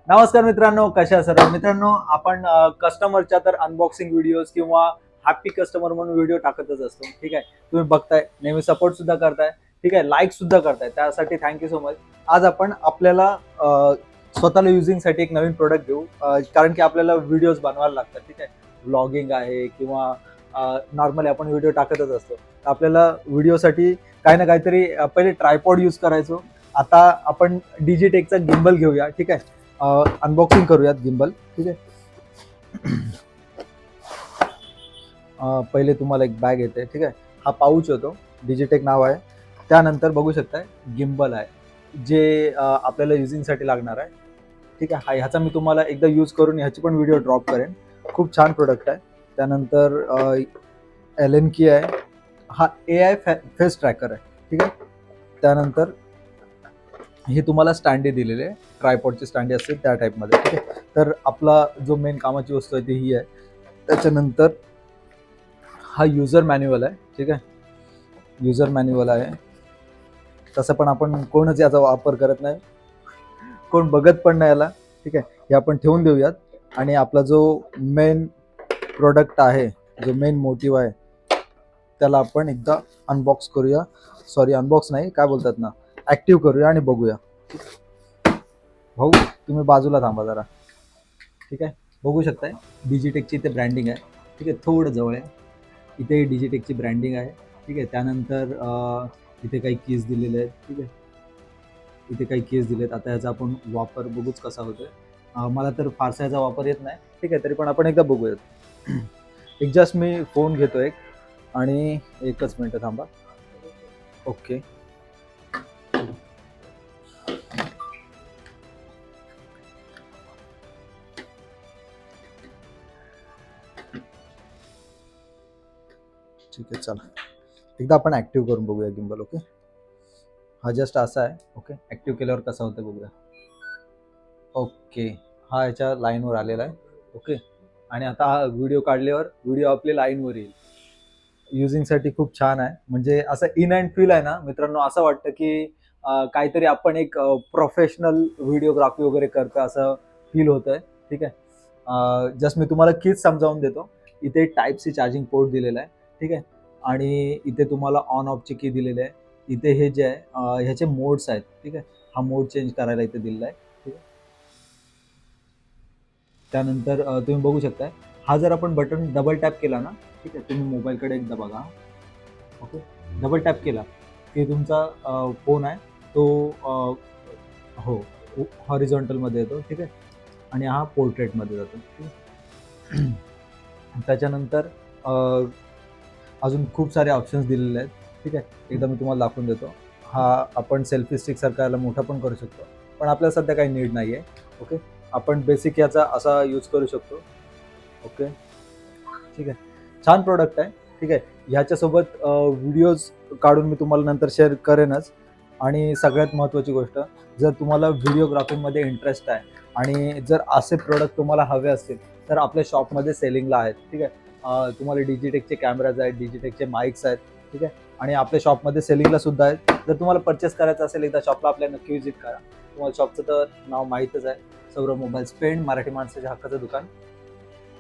नमस्कार मित्रांनो, कशा आहात सर्व मित्रांनो. आपण कस्टमरच्या तर अनबॉक्सिंग व्हिडिओज किंवा हॅपी कस्टमर म्हणून व्हिडिओ टाकतच असतो. ठीक आहे, तुम्ही बघताय, नेहमी सपोर्ट सुद्धा करताय. ठीक आहे, लाईक सुद्धा करताय, त्यासाठी थँक्यू सो मच. आज आपण आपल्याला स्वतःला युजिंगसाठी एक नवीन प्रोडक्ट घेऊ, कारण की आपल्याला व्हिडिओज बनवायला लागतात. ठीक आहे, व्लॉगिंग आहे किंवा नॉर्मली आपण व्हिडिओ टाकतच असतो. आपल्याला व्हिडिओसाठी काही ना काहीतरी पहिले ट्रायपॉड यूज करायचो. आता आपण डिजिटेकचा गिम्बल घेऊया. ठीक आहे, अनबॉक्सिंग करूयात गिम्बल. ठीक आहे, पहिले तुम्हाला एक बॅग येते. ठीक आहे, हा पाऊच होतो, डिजिटेक नाव आहे. त्यानंतर बघू शकताय गिम्बल आहे, जे आपल्याला युजिंगसाठी लागणार आहे. ठीक आहे, ह्याचा मी तुम्हाला एकदा यूज करून ह्याची पण व्हिडिओ ड्रॉप करेन. खूप छान प्रोडक्ट आहे. त्यानंतर एलन की आहे, हा AI फेस ट्रॅकर आहे. ठीक आहे, त्यानंतर हे तुम्हाला स्टँडे दिलेले आहे, ट्रायपॉडचे स्टँडे असतील त्या टाईपमध्ये. ठीक आहे, तर आपला जो मेन कामाची वस्तू आहे ती ही आहे. त्याच्यानंतर हा युजर मॅन्युअल आहे. ठीक आहे, युजर मॅन्युअल आहे. तसं पण आपण कोणच याचा वापर करत नाही, कोण बघत पण नाही याला. ठीक आहे, हे आपण ठेवून देऊयात. आणि आपला जो मेन प्रोडक्ट आहे, जो मेन मोटिव्ह आहे, त्याला आपण एकदा अनबॉक्स करूया. सॉरी, अनबॉक्स नाही, काय बोलतात ना, ॲक्टिव्ह करूया आणि बघूया. भाऊ, तुम्ही बाजूला थांबा जरा. ठीक आहे, बघू शकताय डिजिटेकची इथे ब्रँडिंग आहे. ठीक आहे, थोडं जवळ आहे, इथे डिजिटेकची ब्रँडिंग आहे. ठीक आहे, त्यानंतर इथे काही कीज दिलेले आहेत. ठीक आहे, इथे काही कीज दिलेत. आता याचा आपण वापर बघूच कसा होतोय. मला तर फारसा याचा वापर येत नाही. ठीक आहे, तरी पण आपण एकदा बघूयात. एक जस्ट मी फोन घेतो एक, आणि एकच मिनटं थांबा. ओके, ठीक आहे, चला एकदा आपण ॲक्टिव्ह करून बघूया गिम्बल. ओके, हा जस्ट असा आहे. ओके, ॲक्टिव्ह केल्यावर कसा होतं बघूया. ओके, हा याच्या लाईनवर आलेला आहे. ओके, आणि आता हा व्हिडिओ काढल्यावर व्हिडिओ आपली लाईनवर येईल. युजिंगसाठी खूप छान आहे. म्हणजे असं इन अँड फील आहे ना मित्रांनो, असं वाटतं की काहीतरी आपण एक प्रोफेशनल व्हिडिओग्राफी वगैरे करतो असं फील होतंय. ठीक आहे, जस्ट मी तुम्हाला कीच समजावून देतो. इथे टाईप सी चार्जिंग पोर्ट दिलेला आहे. ठीक आहे, आणि इथे तुम्हाला ऑन ऑफची की दिलेली आहे. इथे हे जे आहे, ह्याचे मोड्स आहेत. ठीक आहे, हा मोड चेंज करायला इथे दिलेला आहे. ठीक आहे, त्यानंतर तुम्ही बघू शकताय, हा जर आपण बटन डबल टॅप केला ना, ठीक आहे, तुम्ही मोबाईलकडे एकदा बघा. ओके, डबल टॅप केला की तुमचा फोन आहे तो हो, हॉरिझॉन्टलमध्ये येतो. ठीक आहे, आणि हा पोर्ट्रेटमध्ये जातो. ठीक आहे, त्याच्यानंतर अ, अजून खूप सारे ऑप्शन्स दिलेले आहेत. ठीक आहे, एकदा मी तुम्हाला दाखवून देतो. हा आपण सेल्फी स्टिक सारखा याला मोठा पण करू शकतो, पण आपल्याला सध्या काही नीड नाही आहे. ओके, आपण बेसिक याचा असा यूज करू शकतो. ओके, ठीक आहे, छान प्रोडक्ट आहे. ठीक आहे, ह्याच्यासोबत व्हिडिओज काढून मी तुम्हाला नंतर शेअर करेनच. आणि सगळ्यात महत्त्वाची गोष्ट, जर तुम्हाला व्हिडिओग्राफीमध्ये इंटरेस्ट आहे आणि जर असे प्रोडक्ट तुम्हाला हवे असतील तर आपल्या शॉपमध्ये सेलिंगला आहेत. ठीक आहे, तुम्हाला डिजिटेकचे कॅमेराज आहेत, डिजिटेकचे माईक्स आहेत. ठीक आहे, आणि आपल्या शॉपमध्ये सेलिंगला सुद्धा आहेत. जर तुम्हाला परचेस करायचं असेल, एकदा शॉपला आपल्या नक्की व्हिजिट करा. तुम्हाला शॉपचं तर नाव माहीतच आहे, सौरभ मोबाईल स्पेंड, मराठी माणसाच्या हक्काचं दुकान.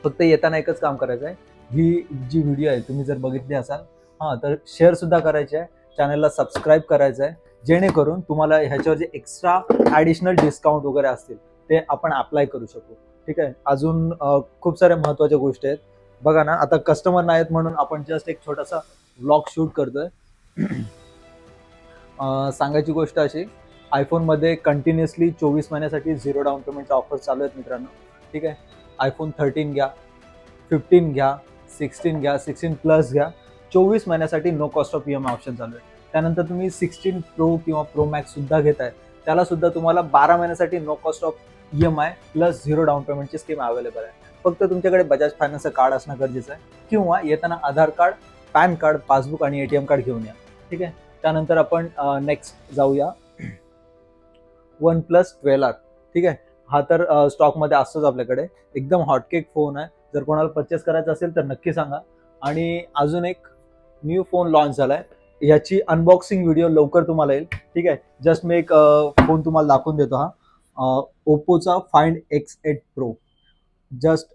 फक्त येताना एकच काम करायचं आहे, ही जी व्हिडिओ आहे तुम्ही जर बघितली असाल, हां, तर शेअर सुद्धा करायची आहे, चॅनलला सबस्क्राईब करायचं आहे, जेणेकरून तुम्हाला ह्याच्यावर जे एक्स्ट्रा ॲडिशनल डिस्काउंट वगैरे असतील ते आपण अप्लाय करू शकू. ठीक आहे, अजून खूप साऱ्या महत्त्वाच्या गोष्टी आहेत. बघा ना, आता कस्टमर नाही आहेत म्हणून आपण जस्ट एक छोटासा व्लॉग शूट करतोय. सांगायची गोष्ट अशी, आयफोनमध्ये कंटिन्युअसली 24 महिन्यासाठी झिरो डाऊन पेमेंटच्या ऑफर्स चालू आहेत मित्रांनो. ठीक आहे, आयफोन 13 घ्या, 15 घ्या, 16 घ्या, 16 प्लस घ्या, 24 महिन्यासाठी no cost of EMI option चालू आहे. त्यानंतर तुम्ही 16 प्रो किंवा प्रो मॅक्स सुद्धा घेताय, त्याला सुद्धा तुम्हाला 12 महिन्यासाठी no cost of EMI plus zero down पेमेंटची स्कीम अवेलेबल आहे. फक्त तुमच्याकडे बजाज फायनान्सचं कार्ड असणं गरजेचं आहे, किंवा येताना आधार कार्ड, पॅन कार्ड, पासबुक आणि ATM कार्ड घेऊन या. ठीक आहे, त्यानंतर आपण नेक्स्ट जाऊया, OnePlus 12R. ठीक आहे, हा तर स्टॉकमध्ये असतोच आपल्याकडे, एकदम हॉटकेक फोन आहे. जर कोणाला परचेस करायचा असेल तर नक्की सांगा. आणि अजून एक न्यू फोन लॉन्च झाला आहे, ह्याची अनबॉक्सिंग व्हिडिओ लवकर तुम्हाला येईल. ठीक आहे, जस्ट मी एक फोन तुम्हाला दाखवून देतो. हा ओप्पोचा find X8 Pro just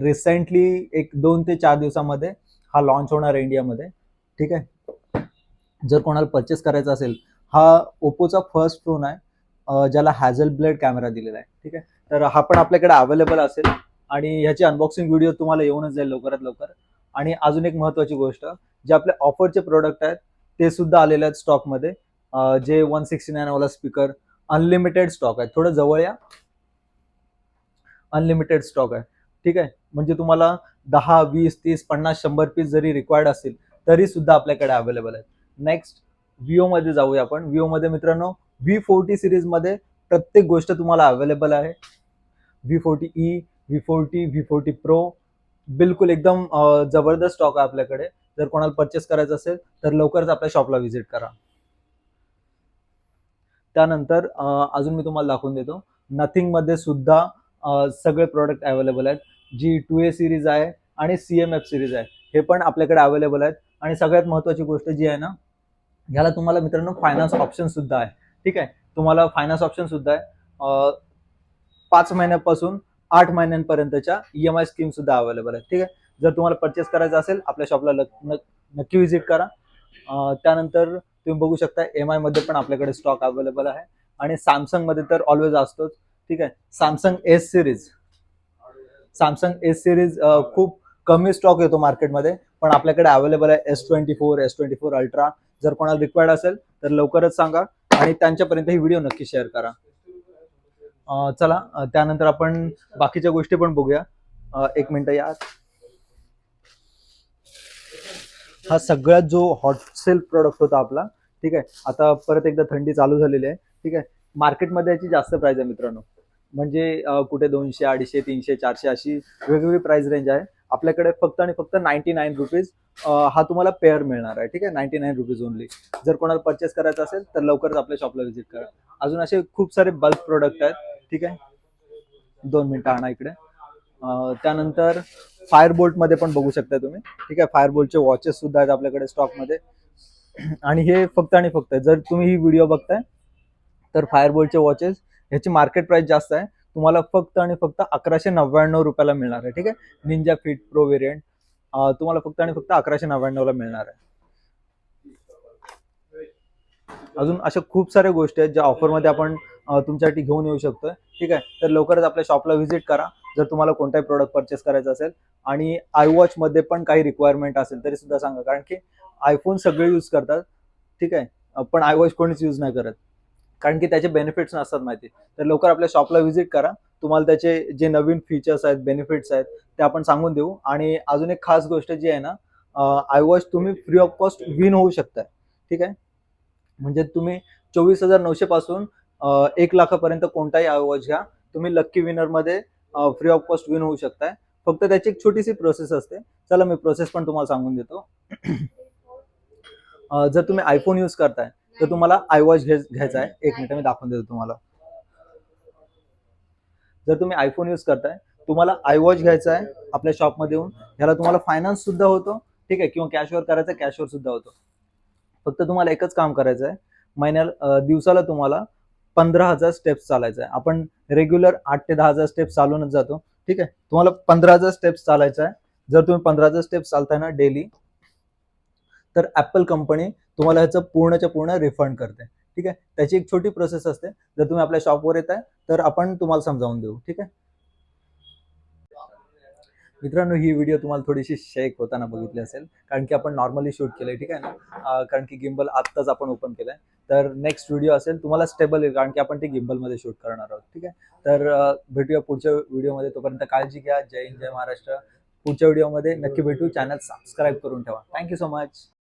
recently एक 2 ते 4 दिवसामध्ये हा लॉन्च होणार आहे इंडियामध्ये. ठीक आहे. जर कोणाला परचेस करायचा असेल, हा ओप्पोचा फर्स्ट फोन आहे ज्याला हॅझल ब्लेड कॅमेरा दिलेला आहे. ठीक आहे. तर हा पण आपल्याकडे अवेलेबल असेल आणि ह्याची अनबॉक्सिंग व्हिडिओ तुम्हाला येऊनच जाईल लवकरात लवकर. आणि अजून एक महत्त्वाची गोष्ट, जे आपले ऑफरचे प्रोडक्ट आहेत ते सुद्धा आलेले आहेत स्टॉकमध्ये. जे 169 वाला स्पीकर अनलिमिटेड स्टॉक आहे. थोडं जवळ या. अनलिमिटेड स्टॉक आहे. ठीक आहे. म्हणजे तुम्हाला 10, 20, 30, 50, 100 पीस जरी रिक्वायर्ड असतील तरी सुद्धा आपल्याकडे अवेलेबल आहेत. नेक्स्ट मध्ये जाऊया आपण. मध्ये मित्रांनो V40 सिरीजमध्ये प्रत्येक गोष्ट तुम्हाला अवेलेबल आहे. V40e, V40, V40 Pro बिलकुल एकदम जबरदस्त स्टॉक आहे आपल्याकडे. जर कोणाला परचेस करायचं असेल तर लवकरच आपल्या शॉपला व्हिजिट करा. त्यानंतर अजून मी तुम्हाला दाखवून देतो. नथिंगमध्ये सुद्धा सगळे प्रोडक्ट अवेलेबल आहेत. जी 2A सिरीज आहे आणि CMF सिरीज आहे, हे पण आपल्याकडे अवेलेबल आहेत. आणि सगळ्यात महत्त्वाची गोष्ट जी आहे ना, ह्याला तुम्हाला मित्रांनो फायनान्स ऑप्शन सुद्धा आहे. ठीक आहे. तुम्हाला फायनान्स ऑप्शन सुद्धा आहे. 5 महिन्यापासून 8 महिन्यांपर्यंतच्या EMI स्कीम सुद्धा अवेलेबल आहे. ठीक आहे. जर तुम्हाला परचेस करायचं असेल आपल्या शॉपला नक्की व्हिजिट करा. त्यानंतर तुम्ही बघू शकता MI मध्ये पण आपल्याकडे स्टॉक अवेलेबल आहे आणि सॅमसंग मध्ये तर ऑलवेज असतोच. ठीक आहे. सॅमसंग एस सिरीज खूप कमी स्टॉक येतो मार्केटमध्ये, पण आपल्याकडे अवेलेबल आहे S24 अल्ट्रा. जर कोणाला रिक्वायर्ड असेल तर लवकरच सांगा आणि त्यांच्यापर्यंत ही व्हिडिओ नक्की शेअर करा. चला त्यानंतर आपण बाकीच्या गोष्टी पण बघूया. 1 मिनिट या. हा सगळ्यात जो हॉट सेल प्रोडक्ट होता आपला. ठीक आहे. आता परत एकदा थंडी चालू झालेली आहे. ठीक आहे. मार्केटमध्ये याची जास्त प्राइस आहे मित्रांनो. म्हणजे कुठे 200, 250, 300, 400 अशी वेगवेगळी प्राइस रेंज आहे. आपल्याकडे फक्त आणि फक्त 99 रुपीज हा तुम्हाला पेअर मिळणार आहे. ठीक आहे. 99 रुपीज ओनली. जर कोणाला परचेस करायचं असेल तर लवकरच आपल्या शॉपला व्हिजिट करा. अजून असे खूप सारे बल्क प्रोडक्ट आहेत. ठीक आहे. 2 मिनिटं आणा इकडे. त्यानंतर फायरबोल्ट मध्ये पण बघू शकता तुम्ही. ठीक आहे. फायरबोल्टचे वॉचेस सुद्धा आहेत आपल्याकडे स्टॉकमध्ये. आणि हे फक्त आणि फक्त जर तुम्ही ही व्हिडिओ बघताय तर फायरबोल्टचे वॉचेस ह्याची मार्केट प्राइस जास्त आहे. तुम्हाला फक्त आणि फक्त 1199 रुपयाला मिळणार आहे. ठीक आहे. निंजा फिट प्रो व्हेरियंट तुम्हाला फक्त आणि फक्त 1199 ला मिळणार आहे. अजून अशा खूप साऱ्या गोष्टी आहेत ज्या ऑफरमध्ये आपण तुमच्यासाठी घेऊन येऊ शकतोय. ठीक आहे. तर लवकरच आपल्या शॉपला व्हिजिट करा जर तुम्हाला कोणताही प्रोडक्ट परचेस करायचा असेल. आणि iWatch मध्ये पण काही रिक्वायरमेंट असेल तरी सुद्धा सांगा, कारण की आयफोन सगळे यूज करतात. ठीक आहे. पण iWatch कोणीच यूज नाही करत, कारण की त्याचे बेनिफिट्स नसतात माहिती. तर लवकर आपल्या शॉपला व्हिजिट करा. तुम्हाला त्याचे जे नवीन फीचर्स आहेत, बेनिफिट्स आहेत ते आपण सांगून देऊ. आणि अजून एक खास गोष्ट जी आहे ना, iWatch तुम्ही फ्री ऑफ कॉस्ट विन होऊ शकता. ठीक आहे. म्हणजे तुम्ही 24,900 पासून 1 लाखापर्यंत कोणताही iWatch घ्या, तुम्ही लक्की विनर मध्ये फ्री ऑफ कॉस्ट विन होऊ शकताय. फक्त त्याची एक छोटीशी प्रोसेस असते. चला मी प्रोसेस पण तुम्हाला सांगून देतो. जर तुम्ही आयफोन यूज करताय तर तुम्हाला iWatch घ्यायचा आहे. 1 मिनिट मी दाखवून देतो तुम्हाला. जर तुम्ही आयफोन यूज करताय तुम्हाला iWatch घ्यायचा आहे आपल्या शॉपमध्ये येऊन. ह्याला तुम्हाला फायनान्स सुद्धा होतो. ठीक आहे. किंवा कॅशवर करायचं, कॅशवर सुद्धा होतो. फक्त तुम्हाला एकच काम करायचं आहे. दिवसाला तुम्हाला 15,000 स्टेप्स चालायचं आहे. आपण रेग्युलर 8 ते 10,000 स्टेप्स चालूनच जातो. ठीक आहे. तुम्हाला 15,000 स्टेप्स चालायचं आहे. जर तुम्ही 15,000 स्टेप्स चालताय ना डेली, तर ऍपल कंपनी तुम्हाला ह्याचं पूर्णच्या पूर्ण रिफंड करते. ठीक आहे. त्याची एक छोटी प्रोसेस असते. जर तुम्ही आपल्या शॉपवर येताय तर आपण तुम्हाला समजावून देऊ. ठीक आहे. मित्रांनो ही व्हिडिओ तुम्हाला थोडीशी शेक होताना बघितली असेल, कारण की आपण नॉर्मली शूट केलंय. ठीक आहे ना. कारण की गिम्बल आत्ताच आपण ओपन केलंय. तर नेक्स्ट व्हिडिओ असेल तुम्हाला स्टेबल येईल, कारण की आपण ते गिम्बलमध्ये शूट करणार आहोत. ठीक आहे. तर भेटूया पुढच्या व्हिडिओमध्ये. तोपर्यंत काळजी घ्या. जय हिंद, जय महाराष्ट्र. पुढच्या व्हिडिओमध्ये नक्की भेटू. चॅनल सबस्क्राईब करून ठेवा. Thank you so much.